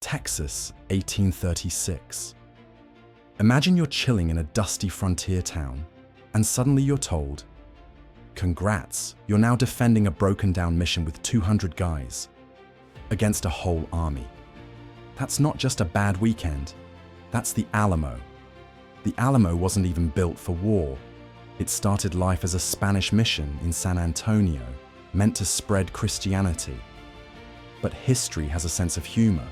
Texas, 1836. Imagine you're chilling in a dusty frontier town, and suddenly you're told, "Congrats, you're now defending a broken-down mission with 200 guys against a whole army." That's not just a bad weekend, that's the Alamo. The Alamo wasn't even built for war. It started life as a Spanish mission in San Antonio, meant to spread Christianity. But history has a sense of humor,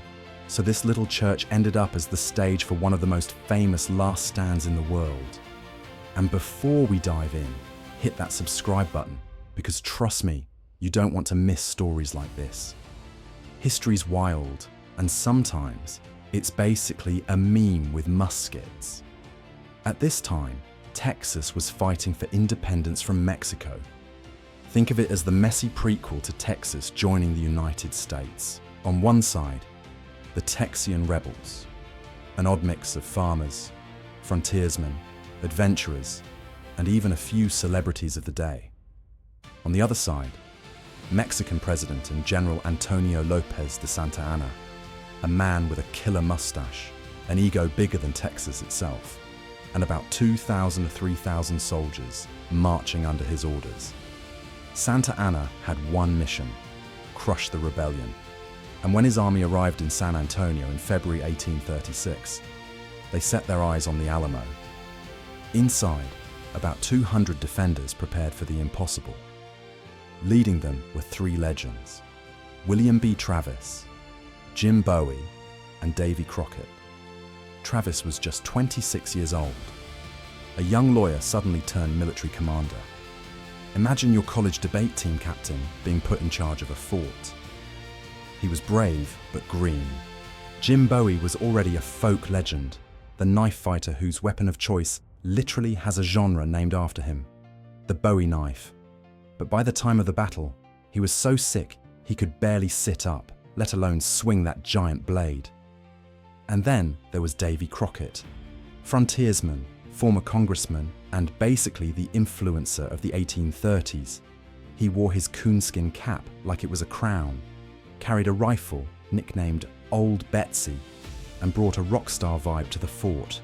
so this little church ended up as the stage for one of the most famous last stands in the world. And before we dive in, hit that subscribe button, because trust me, you don't want to miss stories like this. History's wild, and sometimes it's basically a meme with muskets. At this time, Texas was fighting for independence from Mexico. Think of it as the messy prequel to Texas joining the United States. On one side, the Texian rebels, an odd mix of farmers, frontiersmen, adventurers, and even a few celebrities of the day. On the other side, Mexican President and General Antonio Lopez de Santa Anna, a man with a killer mustache, an ego bigger than Texas itself, and about 2,000 to 3,000 soldiers marching under his orders. Santa Anna had one mission: crush the rebellion. And when his army arrived in San Antonio in February 1836, they set their eyes on the Alamo. Inside, about 200 defenders prepared for the impossible. Leading them were three legends: William B. Travis, Jim Bowie, and Davy Crockett. Travis was just 26 years old. A young lawyer suddenly turned military commander. Imagine your college debate team captain being put in charge of a fort. He was brave but green. Jim Bowie was already a folk legend, the knife fighter whose weapon of choice literally has a genre named after him, the Bowie knife. But by the time of the battle, he was so sick he could barely sit up, let alone swing that giant blade. And then there was Davy Crockett, frontiersman, former congressman, and basically the influencer of the 1830s. He wore his coonskin cap like it was a crown, carried a rifle nicknamed Old Betsy, and brought a rock star vibe to the fort.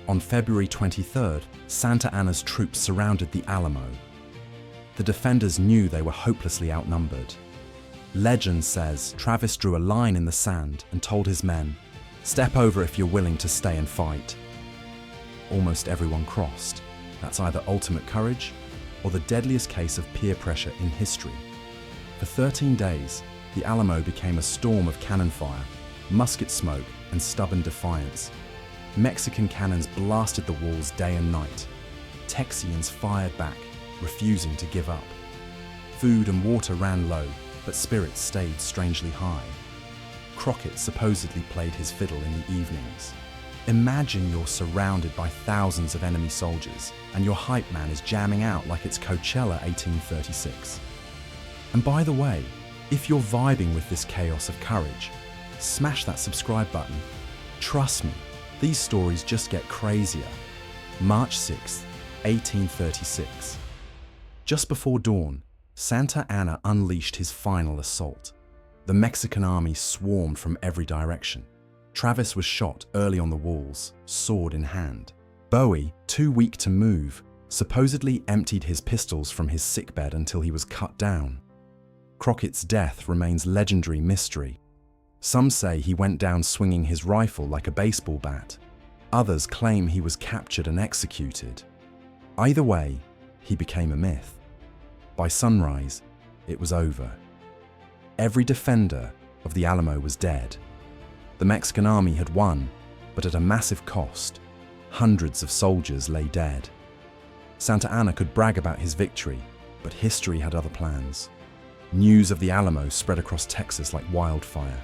On February 23rd, Santa Anna's troops surrounded the Alamo. The defenders knew they were hopelessly outnumbered. Legend says Travis drew a line in the sand and told his men, "Step over if you're willing to stay and fight." Almost everyone crossed. That's either ultimate courage or the deadliest case of peer pressure in history. For 13 days, the Alamo became a storm of cannon fire, musket smoke, and stubborn defiance. Mexican cannons blasted the walls day and night. Texians fired back, refusing to give up. Food and water ran low, but spirits stayed strangely high. Crockett supposedly played his fiddle in the evenings. Imagine you're surrounded by thousands of enemy soldiers, and your hype man is jamming out like it's Coachella 1836. And by the way, if you're vibing with this chaos of courage, smash that subscribe button. Trust me, these stories just get crazier. March 6th, 1836. Just before dawn, Santa Anna unleashed his final assault. The Mexican army swarmed from every direction. Travis was shot early on the walls, sword in hand. Bowie, too weak to move, supposedly emptied his pistols from his sickbed until he was cut down. Crockett's death remains legendary mystery. Some say he went down swinging his rifle like a baseball bat. Others claim he was captured and executed. Either way, he became a myth. By sunrise, it was over. Every defender of the Alamo was dead. The Mexican army had won, but at a massive cost. Hundreds of soldiers lay dead. Santa Anna could brag about his victory, but history had other plans. News of the Alamo spread across Texas like wildfire,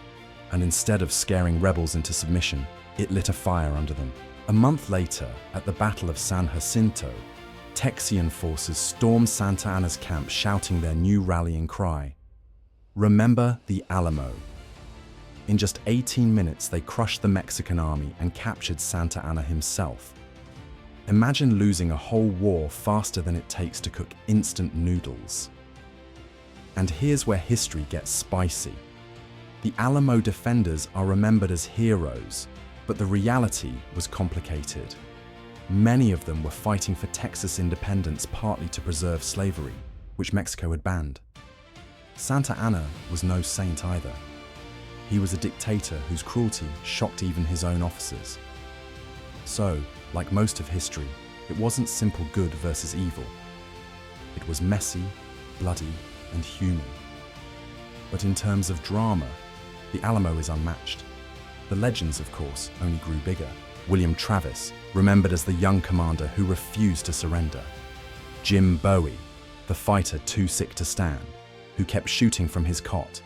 and instead of scaring rebels into submission, it lit a fire under them. A month later, at the Battle of San Jacinto, Texian forces stormed Santa Anna's camp shouting their new rallying cry, "Remember the Alamo." In just 18 minutes, they crushed the Mexican army and captured Santa Anna himself. Imagine losing a whole war faster than it takes to cook instant noodles. And here's where history gets spicy. The Alamo defenders are remembered as heroes, but the reality was complicated. Many of them were fighting for Texas independence partly to preserve slavery, which Mexico had banned. Santa Anna was no saint either. He was a dictator whose cruelty shocked even his own officers. So, like most of history, it wasn't simple good versus evil. It was messy, bloody, and human. But in terms of drama, the Alamo is unmatched. The legends, of course, only grew bigger. William Travis, remembered as the young commander who refused to surrender. Jim Bowie, the fighter too sick to stand, who kept shooting from his cot.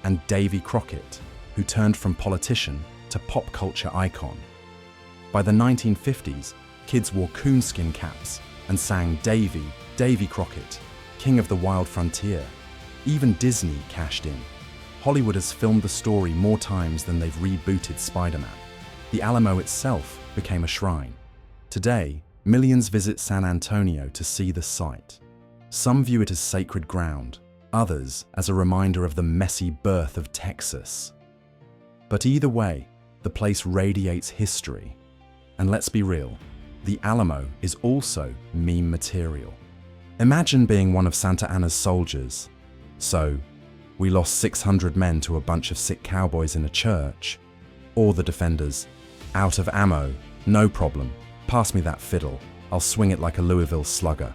And Davy Crockett, who turned from politician to pop culture icon. By the 1950s, kids wore coonskin caps and sang Davy, Davy Crockett, King of the Wild Frontier. Even Disney cashed in. Hollywood has filmed the story more times than they've rebooted Spider-Man. The Alamo itself became a shrine. Today, millions visit San Antonio to see the site. Some view it as sacred ground, others as a reminder of the messy birth of Texas. But either way, the place radiates history. And let's be real, the Alamo is also meme material. Imagine being one of Santa Anna's soldiers. So, we lost 600 men to a bunch of sick cowboys in a church. Or the defenders, out of ammo, no problem, pass me that fiddle, I'll swing it like a Louisville slugger.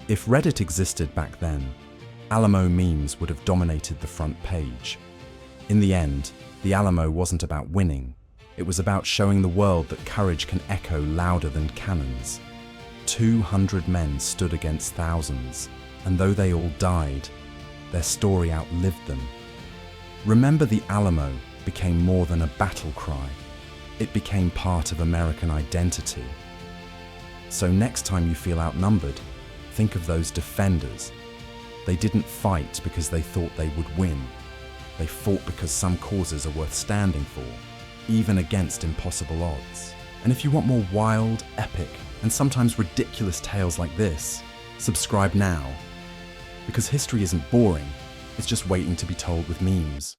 If Reddit existed back then, Alamo memes would have dominated the front page. In the end, the Alamo wasn't about winning, it was about showing the world that courage can echo louder than cannons. 200 men stood against thousands, and though they all died, their story outlived them. Remember, the Alamo became more than a battle cry. It became part of American identity. So next time you feel outnumbered, think of those defenders. They didn't fight because they thought they would win. They fought because some causes are worth standing for, even against impossible odds. And if you want more wild, epic, and sometimes ridiculous tales like this, subscribe now. Because history isn't boring, it's just waiting to be told with memes.